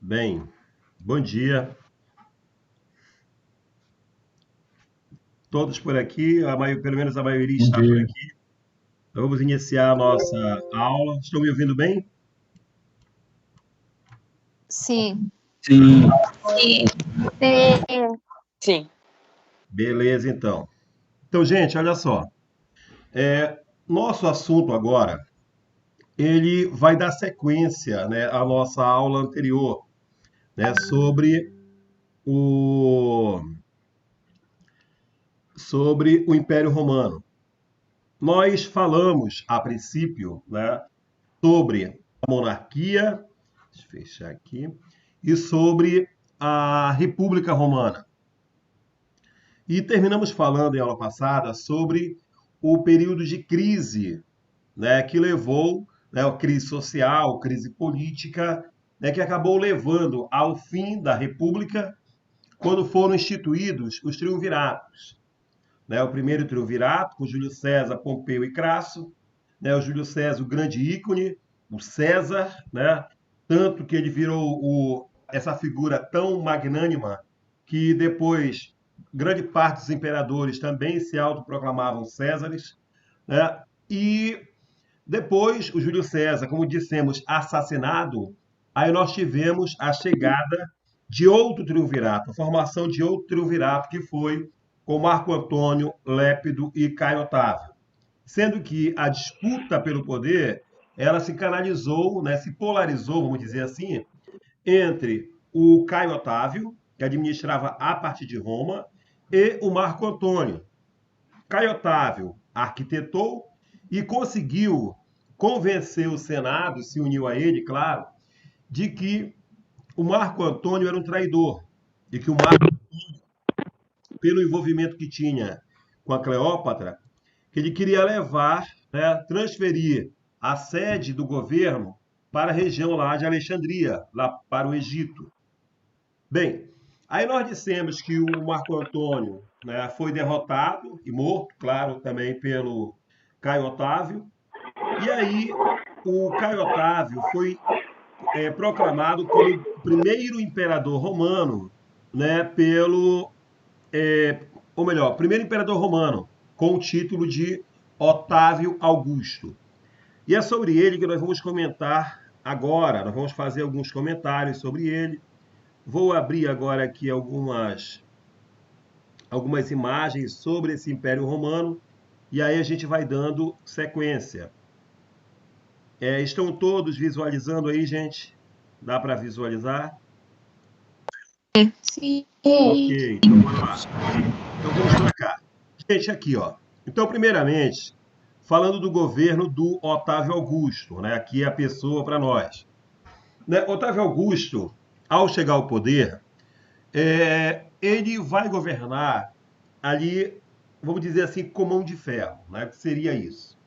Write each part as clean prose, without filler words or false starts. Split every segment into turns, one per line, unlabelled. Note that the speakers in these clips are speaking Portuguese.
Bem, bom dia. Todos por aqui, pelo menos a maioria
Bom
está por
dia.
aqui. Então, vamos iniciar a nossa aula. Estão me ouvindo bem?
Sim.
Sim,
Sim.
Beleza, então. Então, gente, olha só. Nosso assunto agora, ele vai dar sequência, né, à nossa aula anterior, né, o, sobre o Império Romano. Nós falamos, a princípio, né, sobre a monarquia, deixa eu fechar aqui, e sobre a República Romana. E terminamos falando em aula passada sobre o período de crise, né, que levou, né, a crise social, crise política, né, que acabou levando ao fim da República quando foram instituídos os triunviratos. Né, o primeiro triunvirato, com Júlio César, Pompeu e Crasso, né, o Júlio César, o grande ícone, o César, né, tanto que ele virou essa figura tão magnânima que depois grande parte dos imperadores também se autoproclamavam Césares, né? E depois o Júlio César, como dissemos, assassinado, aí nós tivemos a chegada de outro triunvirato, a formação de outro triunvirato que foi com Marco Antônio, Lépido e Caio Otávio. Sendo que a disputa pelo poder, ela se canalizou, né, se polarizou, vamos dizer assim, entre o Caio Otávio, que administrava a partir de Roma, e o Marco Antônio. Caio Otávio arquitetou e conseguiu convencer o Senado, se uniu a ele, claro, de que o Marco Antônio era um traidor e que o Marco, pelo envolvimento que tinha com a Cleópatra, que ele queria levar, né, transferir a sede do governo para a região lá de Alexandria, lá para o Egito. Bem, aí nós dissemos que o Marco Antônio, né, foi derrotado e morto, claro, também pelo Caio Otávio. E aí o Caio Otávio foi proclamado como o primeiro imperador romano, né, ou melhor, primeiro imperador romano, com o título de Otávio Augusto. E é sobre ele que nós vamos comentar agora. Nós vamos fazer alguns comentários sobre ele. Vou abrir agora aqui algumas imagens sobre esse Império Romano e aí a gente vai dando sequência. Estão todos visualizando aí, gente? Dá para visualizar?
Sim.
Ok, então bora lá. Então vamos para cá. Gente, aqui, ó. Então, primeiramente, falando do governo do Otávio Augusto, né? Aqui é a pessoa para nós. Né? Otávio Augusto, ao chegar ao poder, ele vai governar ali, vamos dizer assim, com mão de ferro, né? O que seria isso?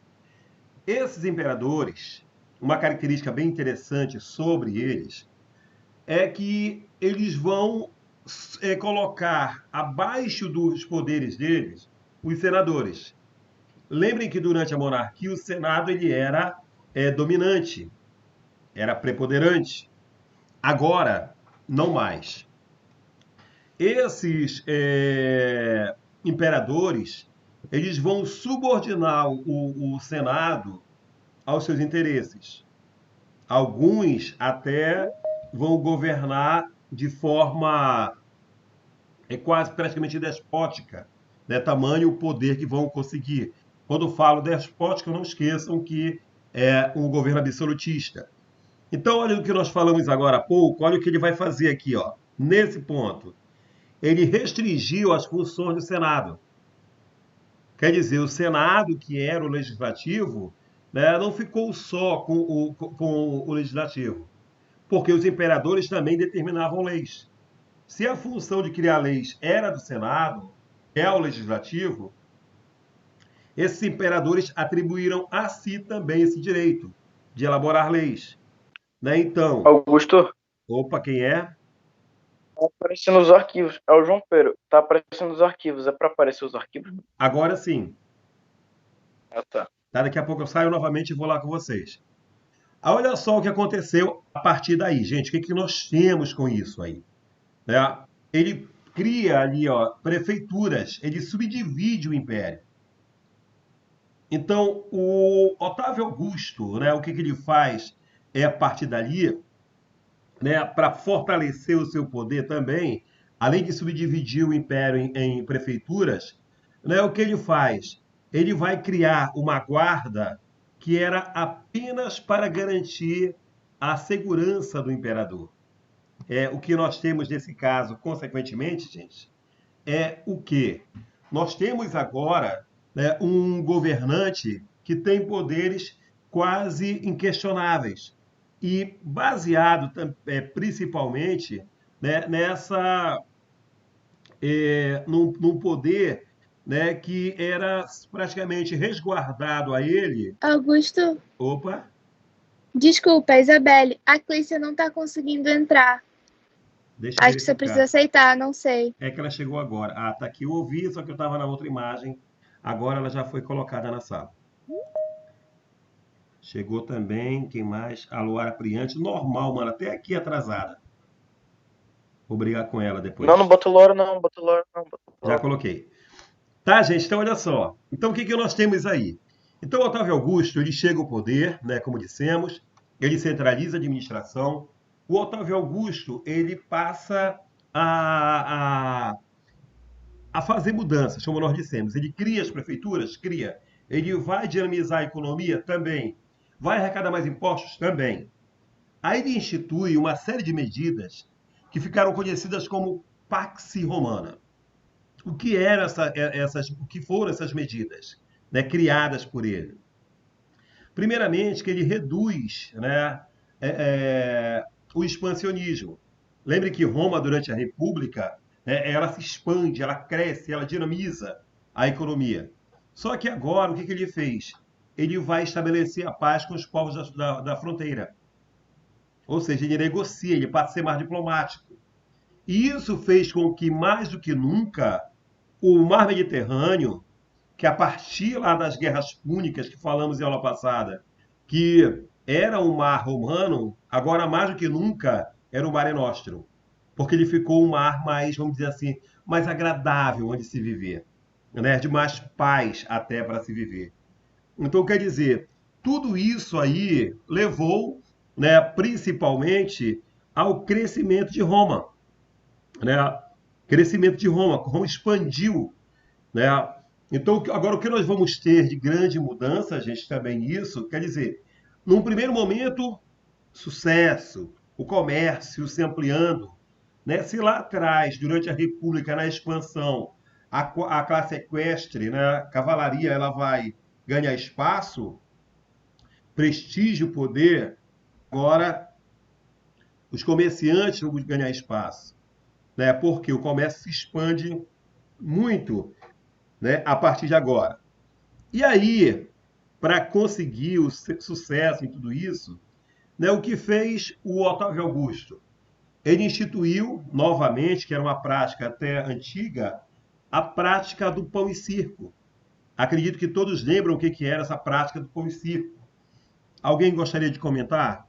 Esses imperadores, uma característica bem interessante sobre eles é que eles vão colocar abaixo dos poderes deles os senadores. Lembrem que durante a monarquia o Senado ele era dominante, era preponderante. Agora, não mais. Esses imperadores eles vão subordinar o Senado aos seus interesses. Alguns até vão governar de forma quase praticamente despótica, né? Tamanho o poder que vão conseguir. Quando falo despótica, não esqueçam que é um governo absolutista. Então, olha o que nós falamos agora há pouco, olha o que ele vai fazer aqui, ó, nesse ponto. Ele restringiu as funções do Senado. Quer dizer, o Senado, que era o legislativo, né, não ficou só com o legislativo, porque os imperadores também determinavam leis. Se a função de criar leis era do Senado, é o legislativo, esses imperadores atribuíram a si também esse direito de elaborar leis. Né? Então,
Augusto,
opa, quem é?
tá aparecendo os arquivos. É o João Pedro. Tá aparecendo os arquivos. É para aparecer os arquivos?
Agora sim.
Ah, tá.
Tá, daqui a pouco eu saio novamente e vou lá com vocês. Aí olha só o que aconteceu a partir daí, gente. O que, que nós temos com isso aí? Né? Ele cria ali, ó, prefeituras, ele subdivide o império. Então, o Otávio Augusto, né, o que, que ele faz é, a partir dali, né, para fortalecer o seu poder também, além de subdividir o império em prefeituras, né, o que ele faz? Ele vai criar uma guarda que era apenas para garantir a segurança do imperador. O que nós temos nesse caso, consequentemente, gente, é o quê? Nós temos agora, né, um governante que tem poderes quase inquestionáveis e baseado principalmente, né, num poder, né, que era praticamente resguardado a ele.
Augusto,
Opa,
desculpa, Isabelle, a Clícia não tá conseguindo entrar.
deixa eu
Acho que você precisa
verificar.
aceitar, não sei.
É que ela chegou agora. Ah, tá aqui, eu ouvi, só que eu estava na outra imagem. Agora ela já foi colocada na sala. Chegou também, quem mais? A Luara Priante. Normal, mano, até aqui atrasada. Vou brigar com ela depois.
Não bota o Loro, não, bota o Loro, não. Bota o
Já
Loro.
coloquei. Tá, gente? Então, olha só. Então, o que que nós temos aí? Então, Otávio Augusto, ele chega ao poder, né, como dissemos, ele centraliza a administração. O Otávio Augusto, ele passa a fazer mudanças, como nós dissemos. Ele cria as prefeituras? Cria. Ele vai dinamizar a economia? Também. Vai arrecadar mais impostos? Também. Aí ele institui uma série de medidas que ficaram conhecidas como Pax Romana. O que eram o que foram essas medidas, né, criadas por ele? Primeiramente, que ele reduz, né, o expansionismo. Lembre que Roma, durante a República, né, ela se expande, ela cresce, ela dinamiza a economia. Só que agora, o que, que ele fez? Ele vai estabelecer a paz com os povos da fronteira. Ou seja, ele negocia, ele passa a ser mais diplomático. E isso fez com que, mais do que nunca, o mar Mediterrâneo, que a partir lá das guerras púnicas que falamos em aula passada, que era um mar romano, agora mais do que nunca era o Mare Nostrum, porque ele ficou um mar mais, vamos dizer assim, mais agradável onde se viver, né? De mais paz até para se viver. Então, quer dizer, tudo isso aí levou, né, principalmente ao crescimento de Roma, né? Crescimento de Roma, Roma expandiu, né? Então, agora o que nós vamos ter de grande mudança, gente, também isso, quer dizer, num primeiro momento, sucesso, o comércio se ampliando, né? Se lá atrás, durante a República, na expansão, a classe equestre, né, a cavalaria, ela vai ganhar espaço, prestígio, poder, agora os comerciantes vão ganhar espaço, né? Porque o comércio se expande muito, né, a partir de agora. E aí, para conseguir o sucesso em tudo isso, né, o que fez o Otávio Augusto? Ele instituiu novamente, que era uma prática até antiga, a prática do pão e circo. Acredito que todos lembram o que era essa prática do pão e circo. Alguém gostaria de comentar?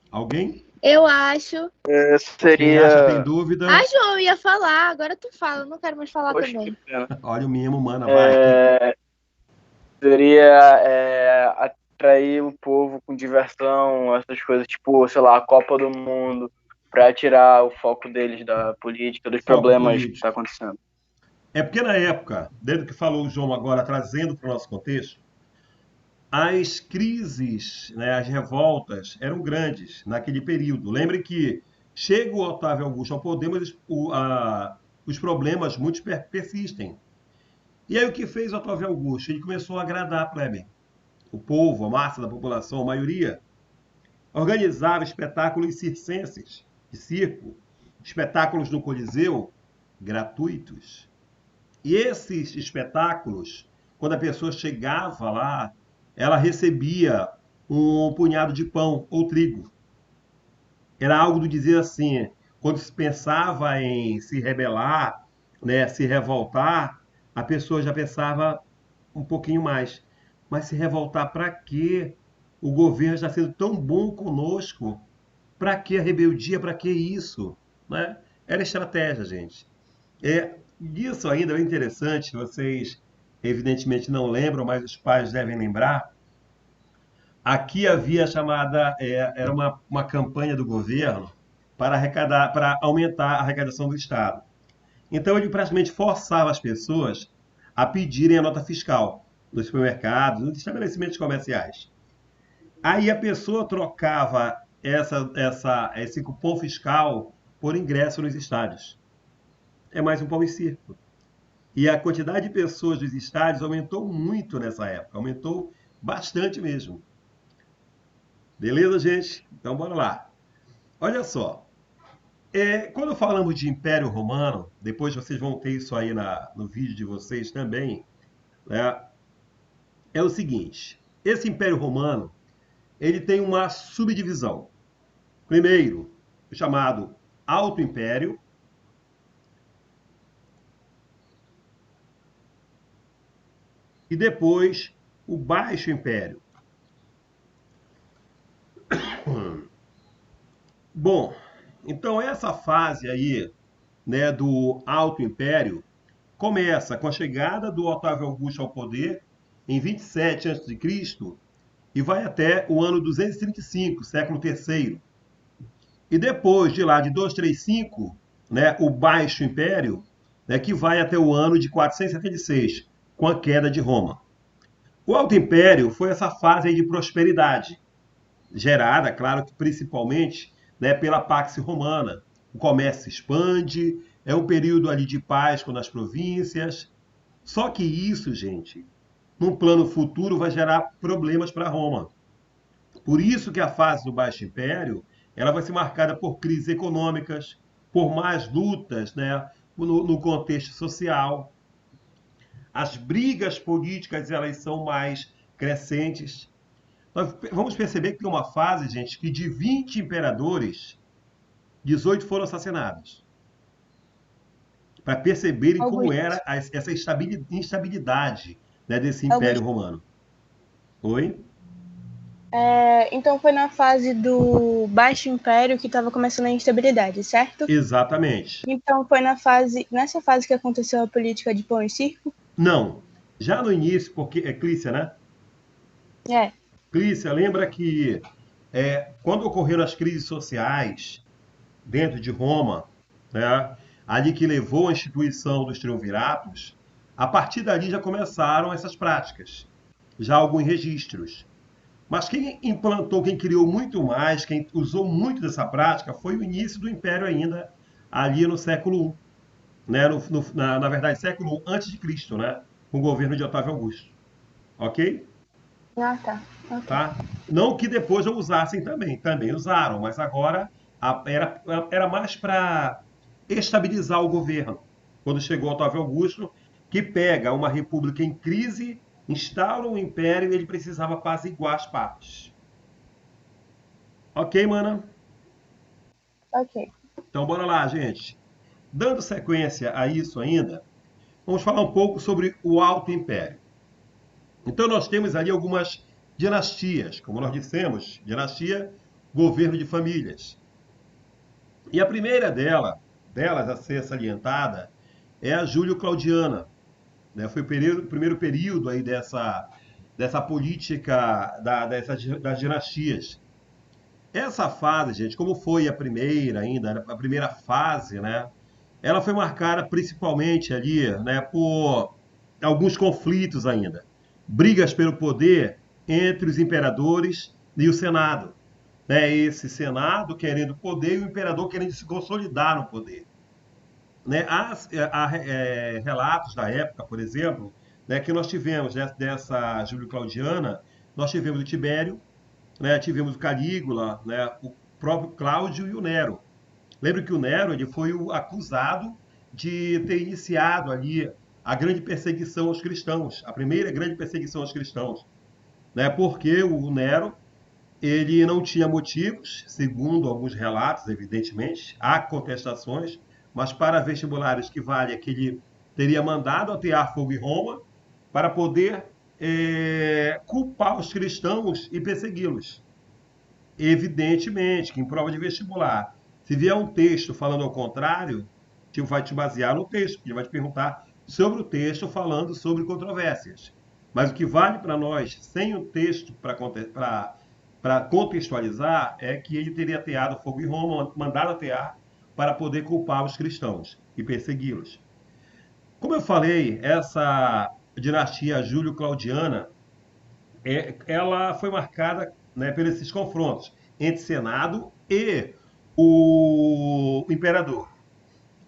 Alguém?
Eu acho.
Quem
Seria.
acha tem dúvida?
Ah, João, eu ia falar, agora tu fala, eu não quero mais falar
Poxa,
também.
que pena.
Olha o mimo, mana, vai.
Seria atrair o povo com diversão, essas coisas, tipo, sei lá, a Copa do Mundo, para tirar o foco deles da política, dos
Foco
problemas que
político.
está acontecendo.
É porque na época, desde o que falou o João agora, trazendo para o nosso contexto, as crises, né, as revoltas eram grandes naquele período. Lembre que chega o Otávio Augusto ao poder, mas os problemas muitos persistem. E aí o que fez o Otávio Augusto? Ele começou a agradar a plebe, o povo, a massa da população, a maioria. Organizava espetáculos circenses, de circo, espetáculos no Coliseu, gratuitos. E esses espetáculos, quando a pessoa chegava lá, ela recebia um punhado de pão ou trigo. Era algo do dizer assim, quando se pensava em se rebelar, né, se revoltar, a pessoa já pensava um pouquinho mais. Mas se revoltar para quê? O governo está sendo tão bom conosco. Para que a rebeldia? Para que isso? Né? Era estratégia, gente. Isso ainda é interessante, vocês evidentemente não lembram, mas os pais devem lembrar. Aqui havia chamada, era uma campanha do governo para arrecadar, para aumentar a arrecadação do Estado. Então ele praticamente forçava as pessoas a pedirem a nota fiscal nos supermercados, nos estabelecimentos comerciais. Aí a pessoa trocava esse cupom fiscal por ingresso nos estádios. É mais um pão e circo. E a quantidade de pessoas dos estádios aumentou muito nessa época, aumentou bastante mesmo. Beleza, gente? Então bora lá. Olha só, quando falamos de Império Romano, depois vocês vão ter isso aí no vídeo de vocês também, né? É o seguinte, esse Império Romano, ele tem uma subdivisão. Primeiro, o chamado Alto Império, e depois o Baixo Império. Bom, então essa fase aí, né, do Alto Império começa com a chegada do Otávio Augusto ao poder em 27 a.C. e vai até o ano 235, século III. E depois de lá de 235, né, o Baixo Império, né, que vai até o ano de 476, com a queda de Roma. O Alto Império foi essa fase aí de prosperidade, gerada, claro que principalmente, né, pela Pax Romana. O comércio se expande, é um período ali de paz nas províncias. Só que isso, gente, num plano futuro vai gerar problemas para Roma. Por isso que a fase do Baixo Império ela vai ser marcada por crises econômicas, por mais lutas, né, no contexto social. As brigas políticas elas são mais crescentes. Nós vamos perceber que tem uma fase, gente, que de 20 imperadores, 18 foram assassinados. Para perceberem como
Augusto.
era essa instabilidade, né, desse Império
Augusto.
Romano. Oi?
Então foi na fase do Baixo Império que estava começando a instabilidade, certo?
Exatamente.
Então foi nessa fase que aconteceu a política de pão e circo?
Não. Já no início, porque é Clícia, né?
É.
Clícia, lembra que quando ocorreram as crises sociais dentro de Roma, né, ali que levou à instituição dos triunviratos, a partir dali já começaram essas práticas, já alguns registros. Mas quem implantou, quem criou muito mais, quem usou muito dessa prática foi o início do Império ainda, ali no século I, né, na verdade, século I antes de Cristo, né, com o governo de Otávio Augusto. Ok?
Ah, tá. Okay.
Tá? Não que depois não usassem também usaram, mas agora era mais para estabilizar o governo. Quando chegou Otávio Augusto, que pega uma república em crise, instaura um império e ele precisava apaziguar as partes. Ok, mana?
Ok.
Então bora lá, gente. Dando sequência a isso ainda, vamos falar um pouco sobre o Alto Império. Então nós temos ali algumas dinastias, como nós dissemos, dinastia, governo de famílias. E a primeira delas a ser salientada é a Júlio-Claudiana. Né? Foi o primeiro período aí dessa política das dinastias. Essa fase, gente, como foi a primeira ainda, a primeira fase, né? Ela foi marcada principalmente ali, né, por alguns conflitos ainda. Brigas pelo poder entre os imperadores e o Senado. Né? Esse Senado querendo poder e o imperador querendo se consolidar no poder. Né? Há relatos da época, por exemplo, né, que nós tivemos dessa Júlio Claudiana, nós tivemos o Tibério, né, tivemos o Calígula, né, o próprio Cláudio e o Nero. Lembra que o Nero ele foi o acusado de ter iniciado ali a grande perseguição aos cristãos, a primeira grande perseguição aos cristãos, né? Porque o Nero ele não tinha motivos, segundo alguns relatos, evidentemente, há contestações, mas para vestibulares que vale é que ele teria mandado atear fogo em Roma, para poder culpar os cristãos e persegui-los. Evidentemente que em prova de vestibular, se vier um texto falando ao contrário, tu vai te basear no texto, ele vai te perguntar sobre o texto falando sobre controvérsias. Mas o que vale para nós, sem o texto para contextualizar, é que ele teria ateado fogo em Roma, mandado atear, para poder culpar os cristãos e persegui-los. Como eu falei, essa dinastia Júlio-Claudiana, ela foi marcada, né, por esses confrontos entre Senado e o imperador.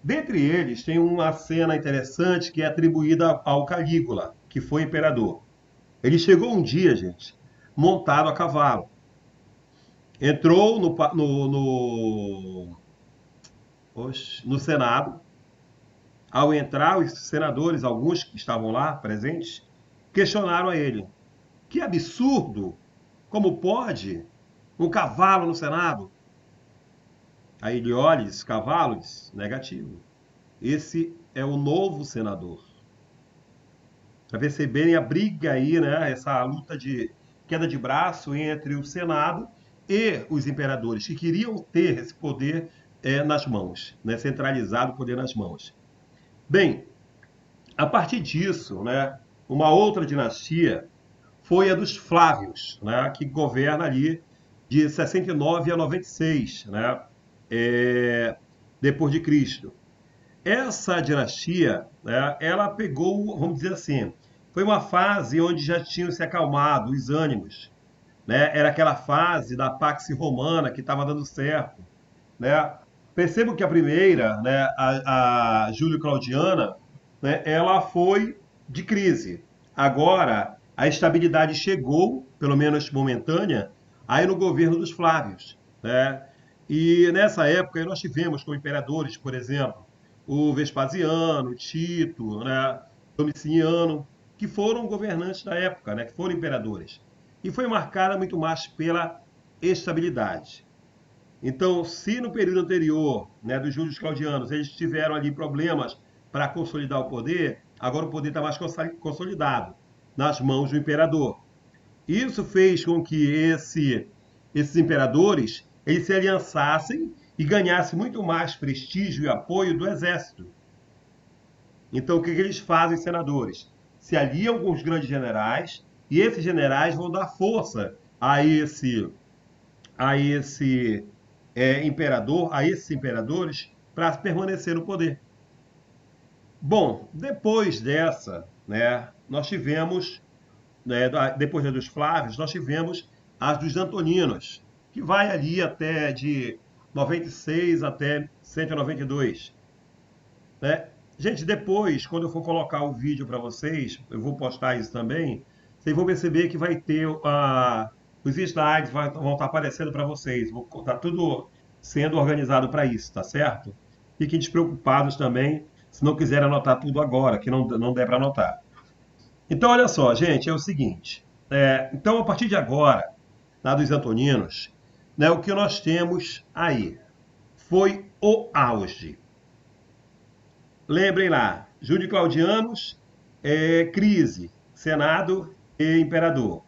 Dentre eles, tem uma cena interessante que é atribuída ao Calígula, que foi imperador. Ele chegou um dia, gente, montado a cavalo. Entrou no Senado. Ao entrar, os senadores, alguns que estavam lá presentes, questionaram a ele: que absurdo! Como pode um cavalo no Senado? Aí ele olha e diz: cavalos? Negativo. Esse é o novo senador. Para perceberem a briga aí, né? Essa luta de queda de braço entre o Senado e os imperadores, que queriam ter esse poder nas mãos, né? Centralizado o poder nas mãos. Bem, a partir disso, né, uma outra dinastia foi a dos Flávios, né, que governa ali de 69 a 96, né, depois de Cristo. Essa dinastia, né, ela pegou, vamos dizer assim, foi uma fase onde já tinham se acalmado os ânimos, né? Era aquela fase da Pax Romana que estava dando certo, né? Percebam que a primeira, né, a Júlio-Claudiana, né, ela foi de crise. Agora, a estabilidade chegou, pelo menos momentânea, aí no governo dos Flávios, né? E nessa época nós tivemos como imperadores, por exemplo, o Vespasiano, Tito, né, Domiciano, que foram governantes da época, né, que foram imperadores. E foi marcada muito mais pela estabilidade. Então, se no período anterior, né, dos Júlios Claudianos, eles tiveram ali problemas para consolidar o poder, agora o poder está mais consolidado nas mãos do imperador. Isso fez com que esses imperadores eles se aliançassem e ganhassem muito mais prestígio e apoio do exército. Então, o que eles fazem, senadores? Se aliam com os grandes generais e esses generais vão dar força a esse imperador, a esses imperadores, para permanecer no poder. Bom, depois dessa, né, nós tivemos, né, depois dos Flávios, nós tivemos as dos Antoninos, que vai ali até de 96 até 192. Né? Gente, depois, quando eu for colocar o vídeo para vocês, eu vou postar isso também, vocês vão perceber que vai ter os slides vão estar aparecendo para vocês. Está tudo sendo organizado para isso, tá certo? Fiquem despreocupados também, se não quiserem anotar tudo agora, que não der para anotar. Então, olha só, gente, é o seguinte. Então, a partir de agora, na dos Antoninos, né, o que nós temos aí foi o auge. Lembrem lá, Júlio Claudianos, crise, Senado e imperador.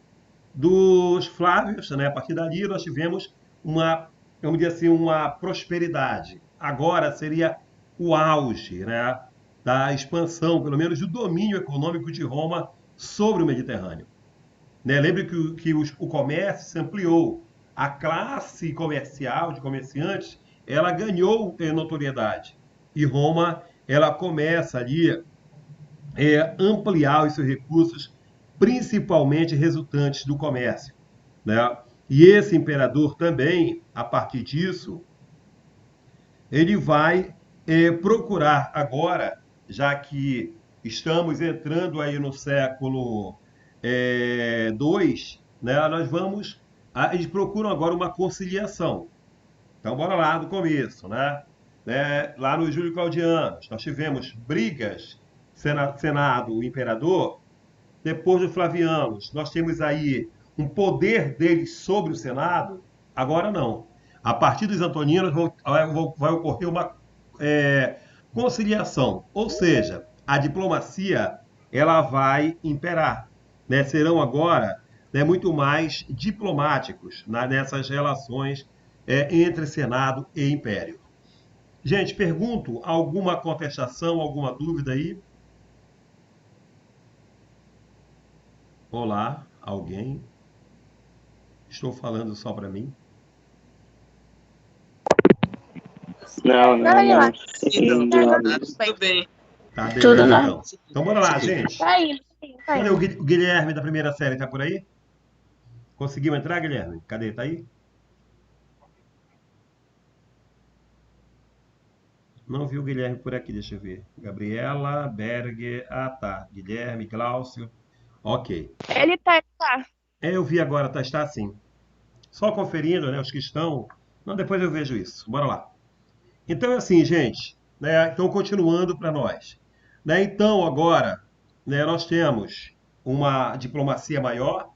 Dos Flávios, né, a partir dali nós tivemos vamos dizer assim, uma prosperidade. Agora seria o auge, né, da expansão, pelo menos do domínio econômico de Roma sobre o Mediterrâneo. Né? Lembre que o comércio se ampliou. A classe comercial de comerciantes, ela ganhou notoriedade. E Roma, ela começa ali a ampliar os seus recursos, principalmente resultantes do comércio. Né? E esse imperador também, a partir disso, ele vai procurar agora, já que estamos entrando aí no século II, né, eles procuram agora uma conciliação. Então, bora lá do começo, né? Lá no Júlio Claudianos, nós tivemos brigas, Senado, imperador. Depois dos Flavianos, nós temos aí um poder deles sobre o Senado. Agora não. A partir dos Antoninos vai ocorrer uma conciliação. Ou seja, a diplomacia ela vai imperar, né? Serão agora, né, muito mais diplomáticos nessas relações entre Senado e Império. Gente, pergunto, alguma contestação, alguma dúvida aí? Olá, alguém? Estou falando só para mim?
Não, não,
Não,
não.
Tudo bem.
Tá,
Tudo
beleza,
normal.
então. Então, bora lá, gente.
Tá indo, tá
Cadê o
indo.
Guilherme da primeira série? Tá por aí? Conseguiu entrar, Guilherme? Cadê? Tá aí? Não vi o Guilherme por aqui, deixa eu ver. Gabriela, Berger. Ah, tá. Guilherme, Glaucio. Ok.
Ele tá.
Eu vi agora, tá, está assim. Só conferindo, né, os que estão. Não, depois eu vejo isso. Bora lá. Então é assim, gente, né? Então continuando para nós, né? Então agora, né, nós temos uma diplomacia maior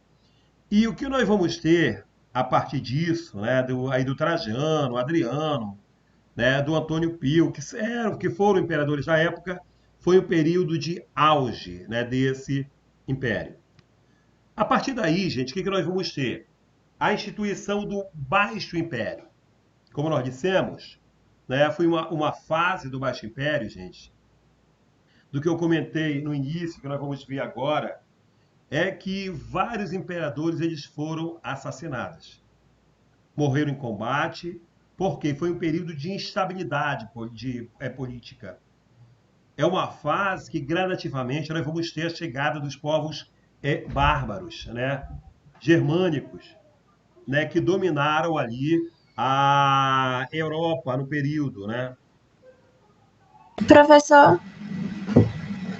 e o que nós vamos ter a partir disso, né, do Trajano, Adriano, né, do Antônio Pio, que foram imperadores da época, foi o período de auge, né, desse império. A partir daí, gente, o que nós vamos ter? A instituição do Baixo Império. Como nós dissemos, né, foi uma fase do Baixo Império, gente, do que eu comentei no início, que nós vamos ver agora, é que vários imperadores eles foram assassinados. Morreram em combate, porque foi um período de instabilidade política. É uma fase que gradativamente nós vamos ter a chegada dos povos bárbaros, né, germânicos, né, que dominaram ali a Europa no período, né?
Professor,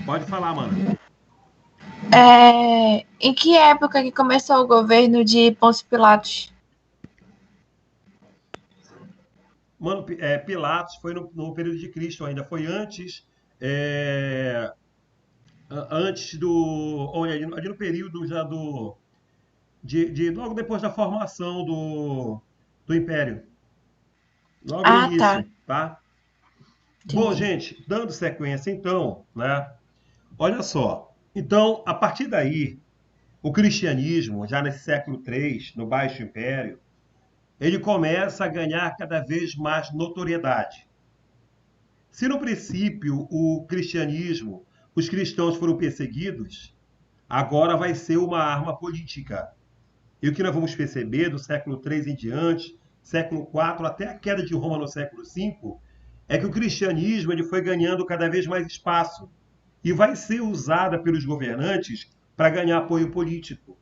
Pode falar, mano.
em que época que começou o governo de Pôncio Pilatos?
Mano, Pilatos foi no período de Cristo ainda, foi é, antes do, olha, ali no período já logo depois da formação do Império, logo no
Ah, tá.
início, tá? Bom,
Entendi.
gente, dando sequência então, né? Olha só, então, a partir daí, o cristianismo, já nesse século III, no Baixo Império, ele começa a ganhar cada vez mais notoriedade. Se no princípio o cristianismo, os cristãos foram perseguidos, agora vai ser uma arma política. E o que nós vamos perceber do século III em diante, século IV até a queda de Roma no século V, é que o cristianismo ele foi ganhando cada vez mais espaço e vai ser usada pelos governantes para ganhar apoio político.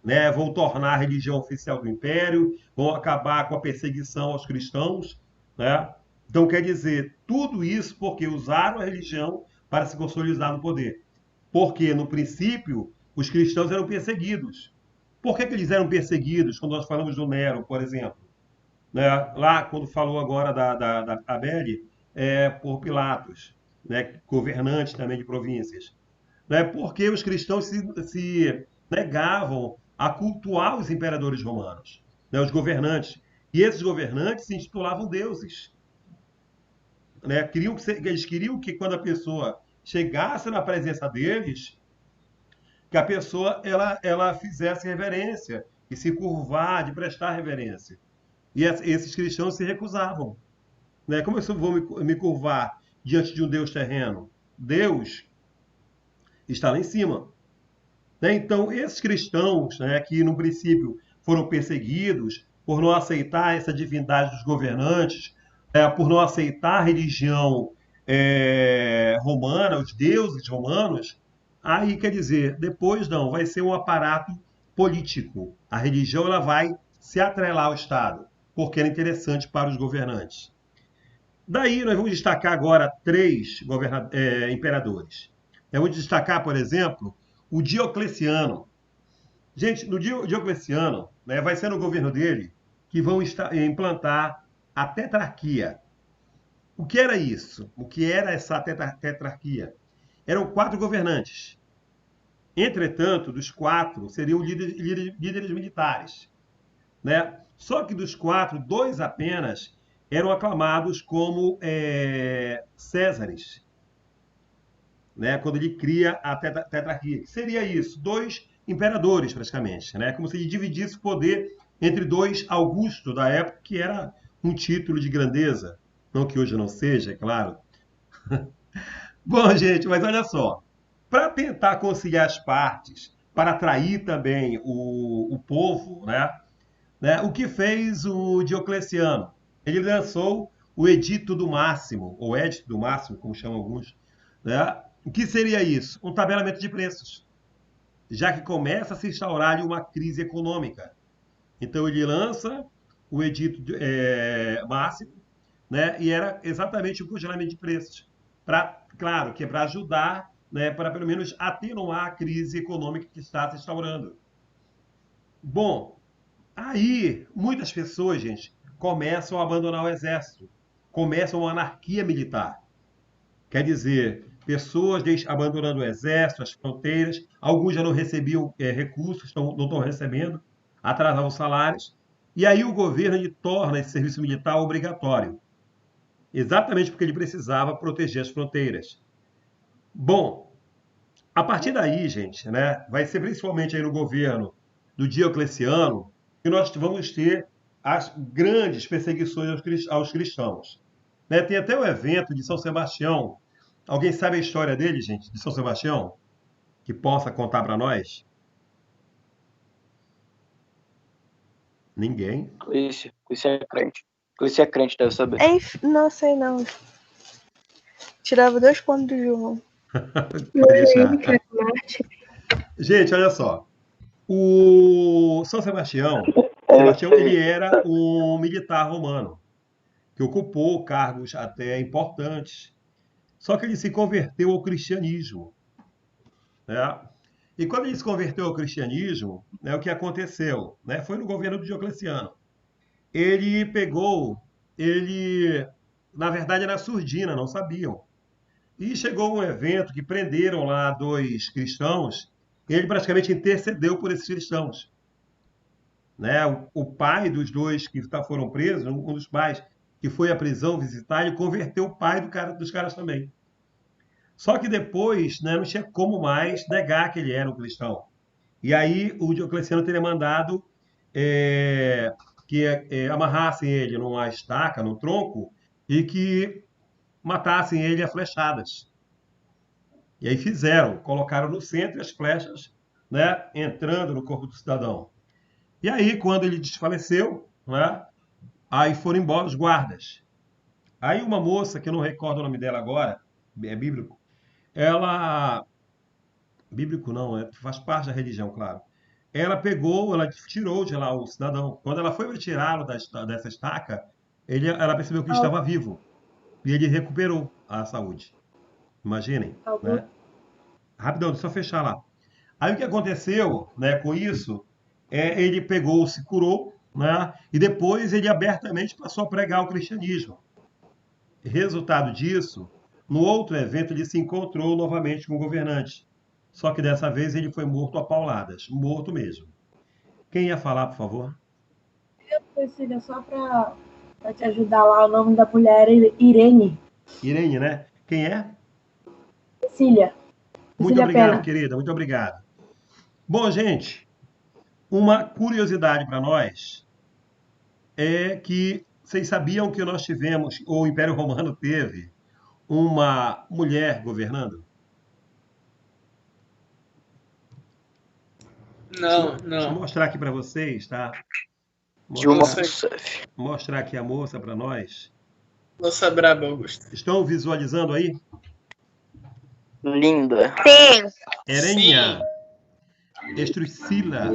Né? Vão tornar a religião oficial do império, vão acabar com a perseguição aos cristãos, né? Então, quer dizer, tudo isso porque usaram a religião para se consolidar no poder. Porque, no princípio, os cristãos eram perseguidos. Por que eles eram perseguidos? Quando nós falamos do Nero, por exemplo. Né? Lá, quando falou agora da Abele, por Pilatos, né? Governante também de províncias. Né? Porque os cristãos se negavam a cultuar os imperadores romanos, né? Os governantes. E esses governantes se intitulavam deuses. Né? Eles queriam que quando a pessoa chegasse na presença deles, que a pessoa ela fizesse reverência e se curvar, de prestar reverência. E esses cristãos se recusavam. Né? Como eu vou me curvar diante de um Deus terreno? Deus está lá em cima. Né? Então, esses cristãos, né, que no princípio foram perseguidos por não aceitar essa divindade dos governantes, por não aceitar a religião romana, os deuses romanos, aí quer dizer, depois não, vai ser um aparato político. A religião ela vai se atrelar ao Estado, porque é interessante para os governantes. Daí nós vamos destacar agora três imperadores. Eu vou destacar, por exemplo, o Diocleciano. Gente, no Diocleciano, né, vai ser no governo dele que vão implantar a tetrarquia. O que era isso? O que era essa tetrarquia? Eram 4 governantes. Entretanto, dos 4 seriam líderes militares. Né? Só que dos 4, 2 apenas eram aclamados como Césares. né, quando ele cria a tetrarquia. Seria isso, 2 imperadores, praticamente, né, como se ele dividisse o poder entre 2 Augustos da época, que era um título de grandeza. Não que hoje não seja, é claro. Bom, gente, mas olha só. Para tentar conciliar as partes, para atrair também o povo, né, o que fez o Diocleciano? Ele lançou o Edito do Máximo, ou Edito do Máximo, como chamam alguns. Né? O que seria isso? Um tabelamento de preços, já que começa a se instaurar ali uma crise econômica. Então ele lança o Edito Máximo, né, e era exatamente o congelamento de preços, para, claro, que é para ajudar, né, para pelo menos atenuar a crise econômica que está se instaurando. Bom, aí muitas pessoas, gente, começam a abandonar o exército, começam uma anarquia militar. Quer dizer, pessoas abandonando o exército, as fronteiras, alguns já não recebiam recursos, não estão recebendo, atrasavam os salários, e aí o governo ele torna esse serviço militar obrigatório, exatamente porque ele precisava proteger as fronteiras. Bom, a partir daí, gente, né, vai ser principalmente aí no governo do Diocleciano que nós vamos ter as grandes perseguições aos cristãos. Né? Tem até o evento de São Sebastião. Alguém sabe a história dele, gente, de São Sebastião? Que possa contar para nós? Ninguém?
Clícia é crente. Clícia é crente, deve saber.
Não sei não. Tirava 2 pontos do João.
Pode deixar. Gente, olha só. O São Sebastião, ele era um militar romano, que ocupou cargos até importantes. Só que ele se converteu ao cristianismo. Né? E quando ele se converteu ao cristianismo, né, o que aconteceu? Né, foi no governo do Diocleciano. Ele, na verdade, era surdina, não sabiam. E chegou um evento que prenderam lá 2 cristãos, e ele praticamente intercedeu por esses cristãos. Né? O pai dos 2 que foram presos, um dos pais que foi à prisão visitar, ele converteu o pai dos caras também. Só que depois, né, não tinha como mais negar que ele era um cristão. E aí o Diocleciano teria mandado que amarrassem ele numa estaca, num tronco, e que matassem ele a flechadas. E aí colocaram no centro as flechas, né, entrando no corpo do cidadão. E aí, quando ele desfaleceu, né, aí foram embora os guardas. Aí uma moça, que eu não recordo o nome dela agora, é bíblico, bíblico não, faz parte da religião, claro. Ela tirou de lá o cidadão. Quando ela foi para tirá-lo dessa estaca, ela percebeu que ele estava vivo. E ele recuperou a saúde. Imaginem, né? Rapidão, deixa eu fechar lá. Aí o que aconteceu, né, com isso, ele se curou, né, e depois ele abertamente passou a pregar o cristianismo. Resultado disso, no outro evento ele se encontrou novamente com o governante. Só que dessa vez ele foi morto a pauladas, morto mesmo. Quem ia falar, por favor?
Cecília, só para te ajudar lá, o nome da mulher é Irene.
Irene, né? Quem é?
Cecília.
Muito obrigado, querida, muito obrigado. Bom, gente, uma curiosidade para nós é que vocês sabiam que nós tivemos, ou o Império Romano teve, uma mulher governando?
Não.
Deixa eu mostrar aqui para vocês, tá? Mostrar aqui a moça para nós.
Moça braba, Augusto.
Estão visualizando aí?
Linda.
Sim.
Herenha Estruscila.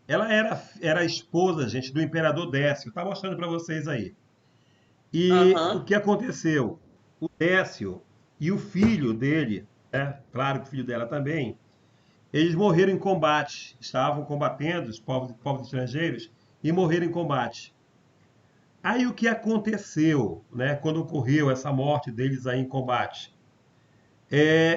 Ela era a esposa, gente, do imperador Décio. Tá mostrando para vocês aí. E o que aconteceu? O Décio e o filho dele, claro que o filho dela também, eles morreram em combate. Estavam combatendo os povos estrangeiros e morreram em combate. Aí o que aconteceu, né, quando ocorreu essa morte deles aí em combate?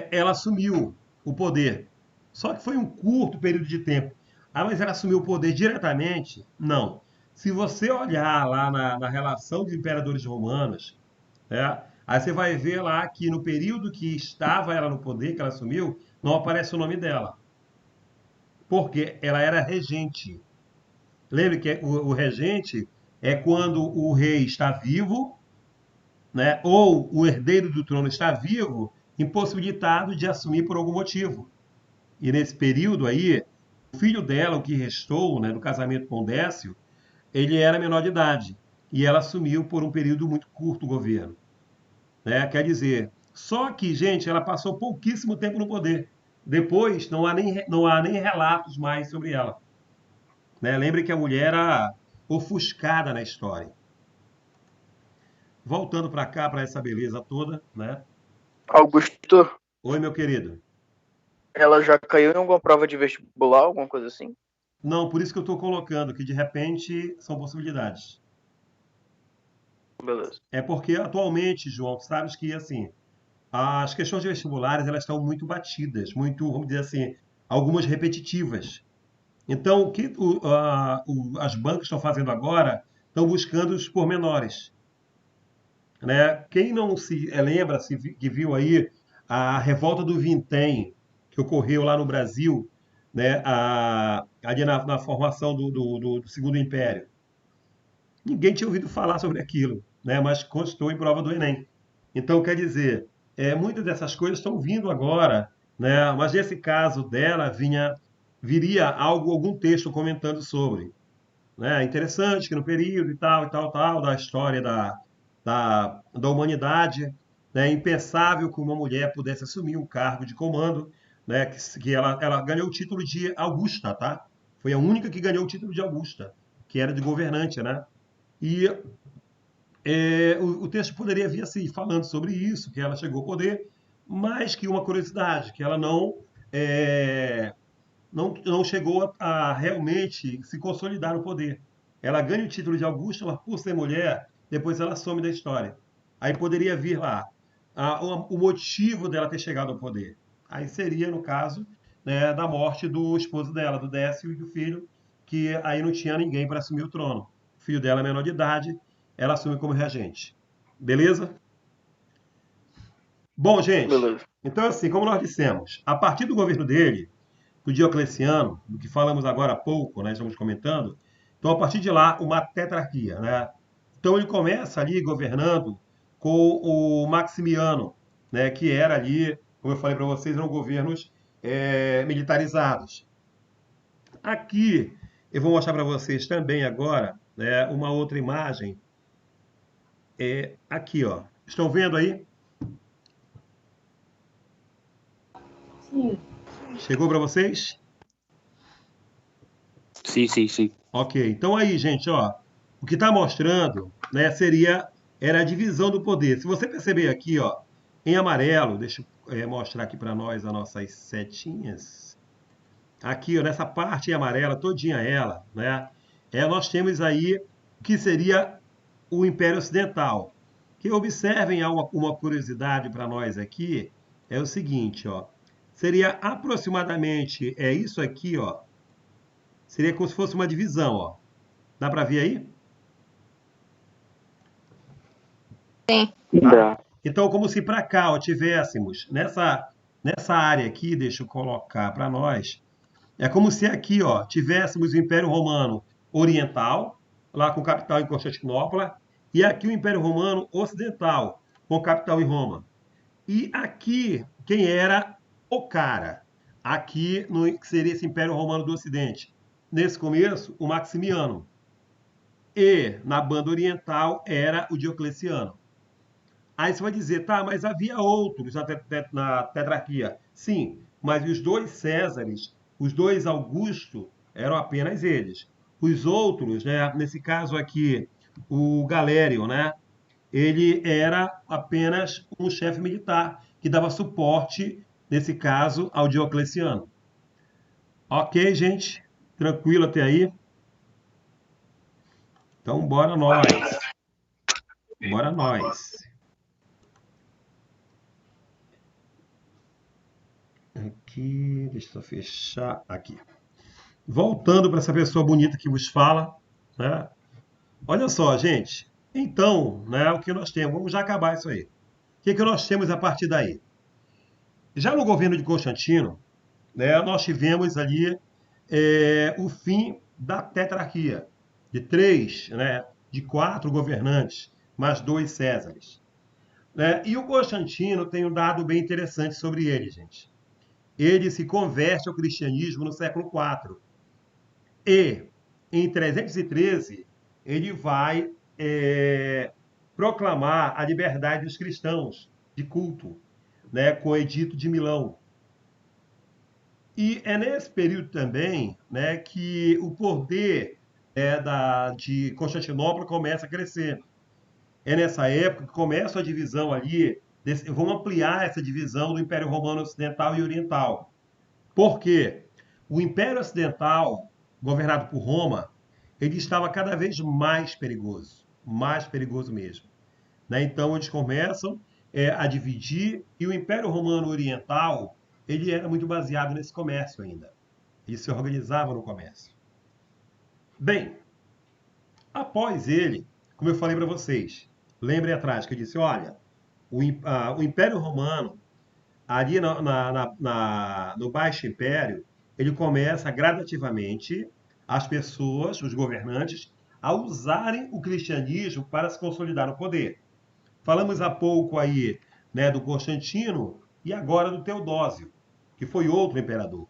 Ela assumiu o poder. Só que foi um curto período de tempo. Mas ela assumiu o poder diretamente? Não. Se você olhar lá na relação dos imperadores romanos, Aí você vai ver lá que no período que estava ela no poder, que ela assumiu, não aparece o nome dela. Porque ela era regente. Lembre que o regente é quando o rei está vivo, né, ou o herdeiro do trono está vivo, impossibilitado de assumir por algum motivo. E nesse período aí, o filho dela, o que restou, né, do casamento com o Décio, ele era menor de idade. E ela assumiu por um período muito curto o governo. Né? Quer dizer, só que, gente, ela passou pouquíssimo tempo no poder. Depois, não há nem relatos mais sobre ela. Né? Lembre que a mulher era ofuscada na história. Voltando para cá, para essa beleza toda, né?
Augusto,
Oi, meu querido.
ela já caiu em alguma prova de vestibular, alguma coisa assim?
Não, por isso que eu estou colocando que de repente são possibilidades.
Beleza.
É porque atualmente, João, tu sabes que assim, as questões de vestibulares elas estão muito batidas, muito, vamos dizer assim, algumas repetitivas. Então, o que as bancas estão fazendo agora estão buscando os pormenores. Né? Quem não se lembra, que viu aí a revolta do Vintém, que ocorreu lá no Brasil, né? Ali na formação do Segundo Império. Ninguém tinha ouvido falar sobre aquilo, né? Mas constou em prova do Enem. Então, quer dizer, muitas dessas coisas estão vindo agora, né? Mas nesse caso dela, viria algum texto comentando sobre. Né? Interessante que no período e tal, da história da humanidade, né? É impensável que uma mulher pudesse assumir um cargo de comando, né? Que ela ganhou o título de Augusta, tá? Foi a única que ganhou o título de Augusta, que era de governante, né? E o texto poderia vir assim, falando sobre isso, que ela chegou ao poder, mas que uma curiosidade, que ela não chegou a realmente se consolidar no poder. Ela ganha o título de Augusta, mas por ser mulher, depois ela some da história. Aí poderia vir lá o motivo dela ter chegado ao poder. Aí seria, no caso, né, da morte do esposo dela, do Décio e do filho, que aí não tinha ninguém para assumir o trono. O filho dela é menor de idade, ela assume como regente. Beleza? Bom, gente,
Beleza.
então assim, como nós dissemos, a partir do governo dele, do Diocleciano, do que falamos agora há pouco, né, estamos comentando, então a partir de lá, uma tetrarquia, né? Então ele começa ali governando com o Maximiano, né, que era ali, como eu falei para vocês, eram governos militarizados. Aqui eu vou mostrar para vocês também agora, né, uma outra imagem. Aqui, ó. Estão vendo aí?
Sim.
Chegou para vocês?
Sim, sim, sim.
Ok, então aí, gente, ó, o que está mostrando, né, era a divisão do poder. Se você perceber aqui, ó, em amarelo, deixa eu mostrar aqui para nós as nossas setinhas. Aqui, ó, nessa parte em amarela, todinha ela, né, nós temos aí o que seria o Império Ocidental. Que observem uma curiosidade para nós aqui, é o seguinte, ó, seria aproximadamente, isso aqui, ó, seria como se fosse uma divisão, ó. Dá para ver aí?
Sim.
Dá.
Então, como se para cá ó, tivéssemos, nessa área aqui, deixa eu colocar para nós, é como se aqui ó, tivéssemos o Império Romano Oriental, lá com capital em Constantinopla, e aqui o Império Romano Ocidental, com capital em Roma. E aqui, quem era o cara? Aqui seria esse Império Romano do Ocidente. Nesse começo, o Maximiano. E na banda oriental era o Diocleciano. Aí você vai dizer, tá, mas havia outros na tetrarquia. Sim, mas os dois Césares, os dois Augusto, eram apenas eles. Os outros, né, nesse caso aqui, o Galério, né, ele era apenas um chefe militar que dava suporte, nesse caso, ao Diocleciano. Ok, gente? Tranquilo até aí? Então, bora nós. Bora nós. Aqui, deixa eu só fechar. Aqui. Voltando para essa pessoa bonita que vos fala, né? Olha só, gente. Então, né, o que nós temos? Vamos já acabar isso aí. que nós temos a partir daí? Já no governo de Constantino, né, nós tivemos ali o fim da tetrarquia, de 3, né, de 4 governantes, mais 2 Césares. Né? E o Constantino tem um dado bem interessante sobre ele, gente. Ele se converte ao cristianismo no século IV. E, em 313, ele vai proclamar a liberdade dos cristãos de culto, né, com o Edito de Milão. E é nesse período também, né, que o poder de Constantinopla começa a crescer. É nessa época que começa a divisão ali, vão ampliar essa divisão do Império Romano Ocidental e Oriental. Por quê? O Império Ocidental, governado por Roma, ele estava cada vez mais perigoso mesmo. Né? Então, eles começam a dividir, e o Império Romano Oriental, ele era muito baseado nesse comércio ainda. Ele se organizava no comércio. Bem, após ele, como eu falei para vocês, lembrem atrás que eu disse, olha, o Império Romano, ali no Baixo Império, ele começa gradativamente as pessoas, os governantes, a usarem o cristianismo para se consolidar no poder. Falamos há pouco aí, né, do Constantino e agora do Teodósio, que foi outro imperador.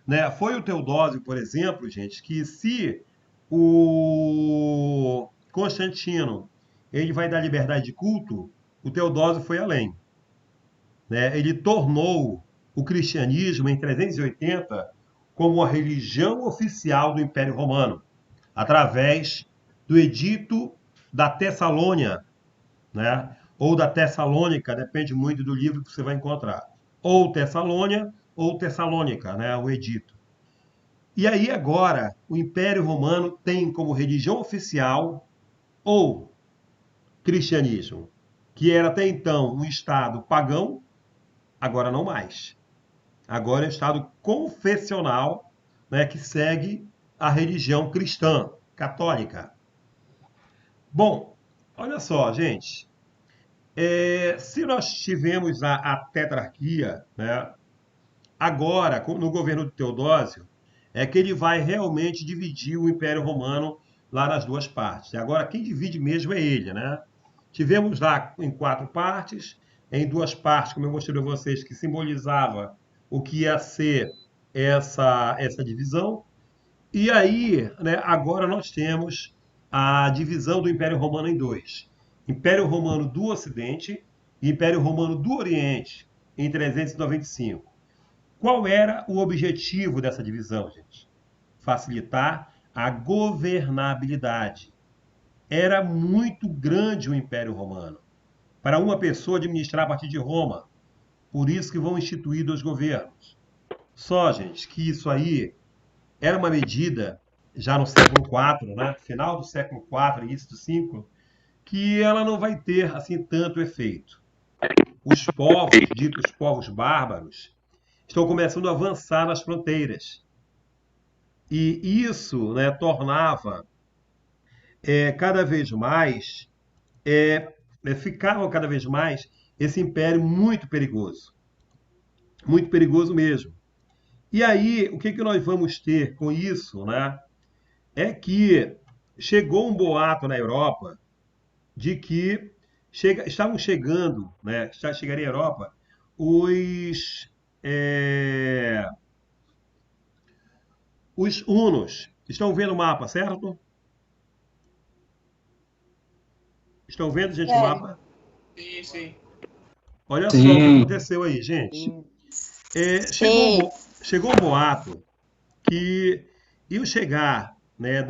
Né? Foi o Teodósio, por exemplo, gente, que se o Constantino ele vai dar liberdade de culto, o Teodósio foi além. Né? Ele tornou o cristianismo, em 380, como a religião oficial do Império Romano, através do Edito da Tessalônia, né? Ou da Tessalônica, depende muito do livro que você vai encontrar. Ou Tessalônia ou Tessalônica, né? O Edito. E aí agora o Império Romano tem como religião oficial ou cristianismo, que era até então um estado pagão, agora não mais. Agora é um estado confessional, né, que segue a religião cristã, católica. Bom, olha só, gente. Se nós tivemos a tetrarquia, né, agora, no governo de Teodósio, é que ele vai realmente dividir o Império Romano lá nas duas partes. Agora, quem divide mesmo é ele, né? Tivemos lá em 4 partes, em 2 partes, como eu mostrei para vocês, que simbolizava o que ia ser essa divisão. E aí, né, agora nós temos a divisão do Império Romano em 2. Império Romano do Ocidente e Império Romano do Oriente, em 395. Qual era o objetivo dessa divisão, gente? Facilitar a governabilidade. Era muito grande o Império Romano, para uma pessoa administrar a partir de Roma. Por isso que vão instituir 2 governos. Só, gente, que isso aí era uma medida, já no século IV, né? Final do século IV, início do V, que ela não vai ter assim tanto efeito. Os povos, ditos povos bárbaros, estão começando a avançar nas fronteiras. E isso, né, tornava cada vez mais, ficava cada vez mais esse império muito perigoso. Muito perigoso mesmo. E aí, o que nós vamos ter com isso, né? É que chegou um boato na Europa de que estavam chegando, né? Chegaria à Europa os hunos. Estão vendo o mapa, certo? Estão vendo, gente, o mapa?
Sim, sim.
Olha só o que aconteceu aí, gente. Chegou um boato que iam chegar, né,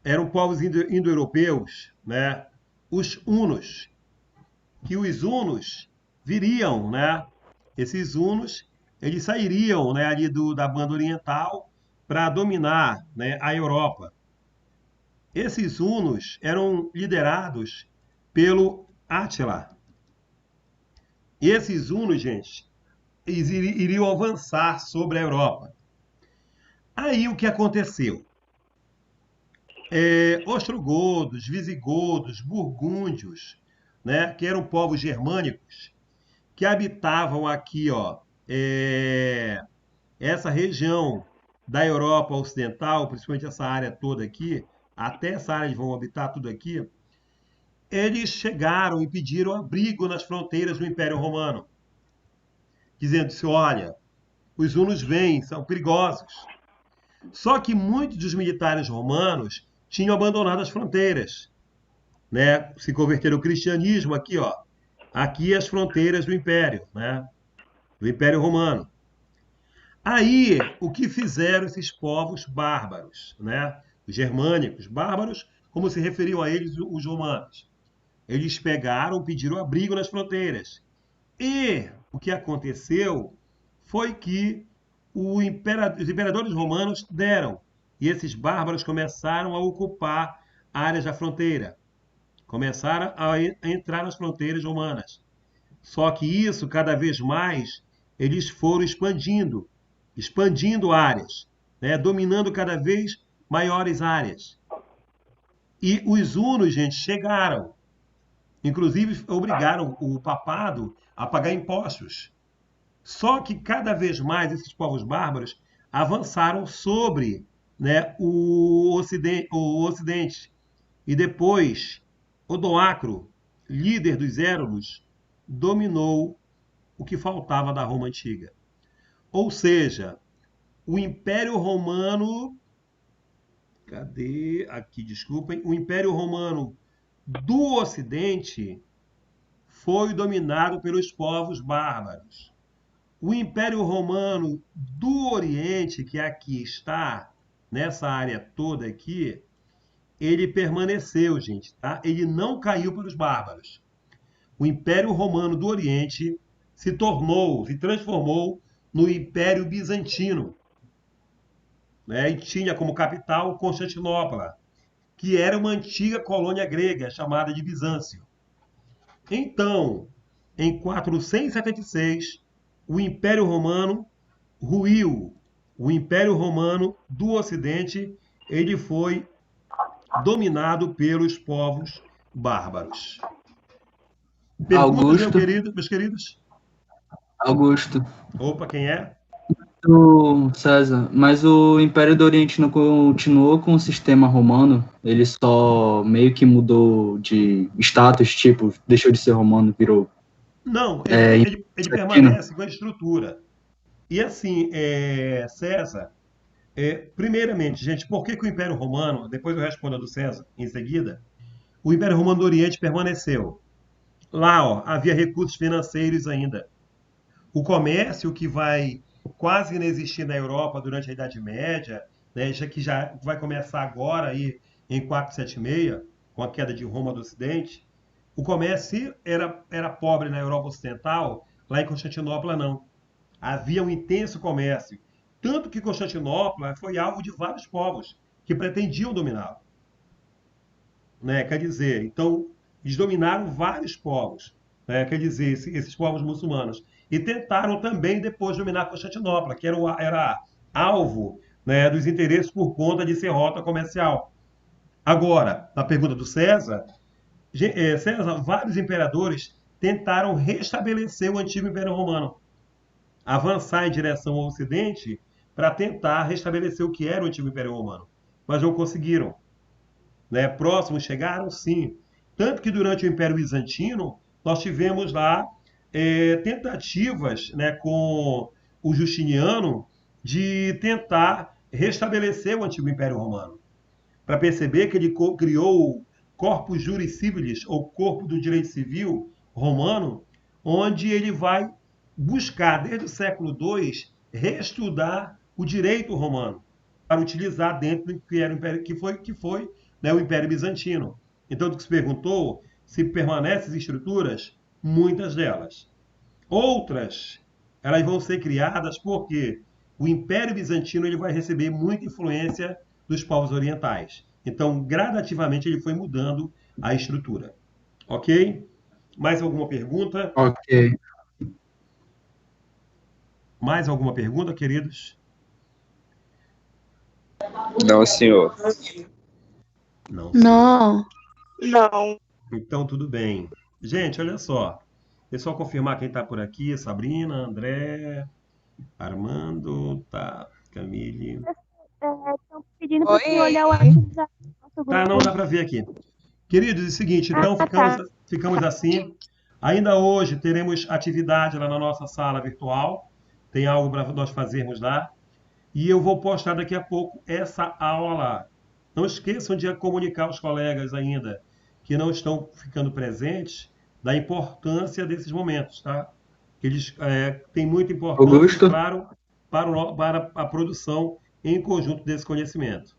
eram povos indo-europeus, né, os hunos, que os hunos viriam, né, esses hunos, eles sairiam, né, ali da banda oriental para dominar, né, a Europa. Esses hunos eram liderados pelo Átila. E esses hunos, gente, eles iriam avançar sobre a Europa. Aí o que aconteceu? Ostrogodos, visigodos, burgúndios, né, que eram povos germânicos, que habitavam aqui, ó, essa região da Europa Ocidental, principalmente essa área toda aqui, até essa área de vão habitar tudo aqui, eles chegaram e pediram abrigo nas fronteiras do Império Romano, dizendo-se, olha, os hunos vêm, são perigosos. Só que muitos dos militares romanos tinham abandonado as fronteiras, né? Se converteram ao cristianismo aqui, ó. Aqui as fronteiras do Império, né? Do Império Romano. Aí, o que fizeram esses povos bárbaros, né? Os germânicos, bárbaros, como se referiam a eles os romanos. Eles pegaram, pediram abrigo nas fronteiras. E o que aconteceu foi que os imperadores romanos deram, e esses bárbaros começaram a ocupar áreas da fronteira, começaram a entrar nas fronteiras romanas. Só que isso, cada vez mais, eles foram expandindo áreas, né? Dominando cada vez maiores áreas. E os hunos, gente, chegaram. Inclusive, obrigaram o papado a pagar impostos. Só que cada vez mais esses povos bárbaros avançaram sobre, né, o Ocidente. E depois, Odoacro, líder dos Érulos, dominou o que faltava da Roma Antiga. Ou seja, o Império Romano... Cadê? Aqui, desculpem. O Império Romano do Ocidente foi dominado pelos povos bárbaros. O Império Romano do Oriente, que aqui está, nessa área toda aqui, ele permaneceu, gente, tá? Ele não caiu para os bárbaros. O Império Romano do Oriente se transformou no Império Bizantino, né? E tinha como capital Constantinopla, que era uma antiga colônia grega chamada de Bizâncio. Então, em 476, o Império Romano ruiu. O Império Romano do Ocidente, ele foi dominado pelos povos bárbaros. Perguntas,
Augusto.
meus queridos?
Augusto.
Opa, quem é?
O César, mas o Império do Oriente não continuou com o sistema romano? Ele só meio que mudou de status, tipo, deixou de ser romano, virou...
Não, ele permanece com a estrutura. E assim, César, primeiramente, gente, por que o Império Romano, depois eu respondo a do César em seguida, o Império Romano do Oriente permaneceu. Lá, ó, havia recursos financeiros ainda. O comércio que vai quase inexistir na Europa durante a Idade Média, né, já vai começar agora aí em 476, com a queda de Roma do Ocidente, o comércio era pobre na Europa Ocidental, lá em Constantinopla não. Havia um intenso comércio, tanto que Constantinopla foi alvo de vários povos que pretendiam dominá-lo, né? Quer dizer, então, eles dominaram vários povos, né? Quer dizer, esses povos muçulmanos. E tentaram também depois dominar Constantinopla, que era alvo, né, dos interesses por conta de ser rota comercial. Agora, na pergunta do César, vários imperadores tentaram restabelecer o antigo Império Romano, avançar em direção ao Ocidente para tentar restabelecer o que era o antigo Império Romano. Mas não conseguiram. Né? Próximos chegaram, sim. Tanto que durante o Império Bizantino, nós tivemos lá tentativas, né, com o Justiniano de tentar restabelecer o antigo Império Romano. Para perceber que ele criou o Corpus Juris Civilis, ou Corpo do Direito Civil Romano, onde ele vai buscar, desde o século II, reestudar o direito romano, para utilizar dentro do que era o Império, que foi, né, o Império Bizantino. Então, o que se perguntou, se permanecem as estruturas, muitas delas. Outras, elas vão ser criadas porque o Império Bizantino ele vai receber muita influência dos povos orientais. Então, gradativamente, ele foi mudando a estrutura. Ok? Mais alguma pergunta?
Ok.
Mais alguma pergunta, queridos?
Não, senhor.
Não.
Não.
Não.
Então, tudo bem. Gente, olha só. Deixa eu só confirmar quem está por aqui. Sabrina, André, Armando, tá, Camille.
Estão pedindo para
Oi.
você olhar o WhatsApp do nosso
Tá, não
grupo.
dá para ver aqui. Queridos, é o seguinte, então ficamos assim. Ainda hoje teremos atividade lá na nossa sala virtual. Tem algo para nós fazermos lá. E eu vou postar daqui a pouco essa aula lá. Não esqueçam de comunicar aos colegas ainda que não estão ficando presentes da importância desses momentos, tá? Eles têm muita importância,
Augusto?
claro, para a produção em conjunto desse conhecimento.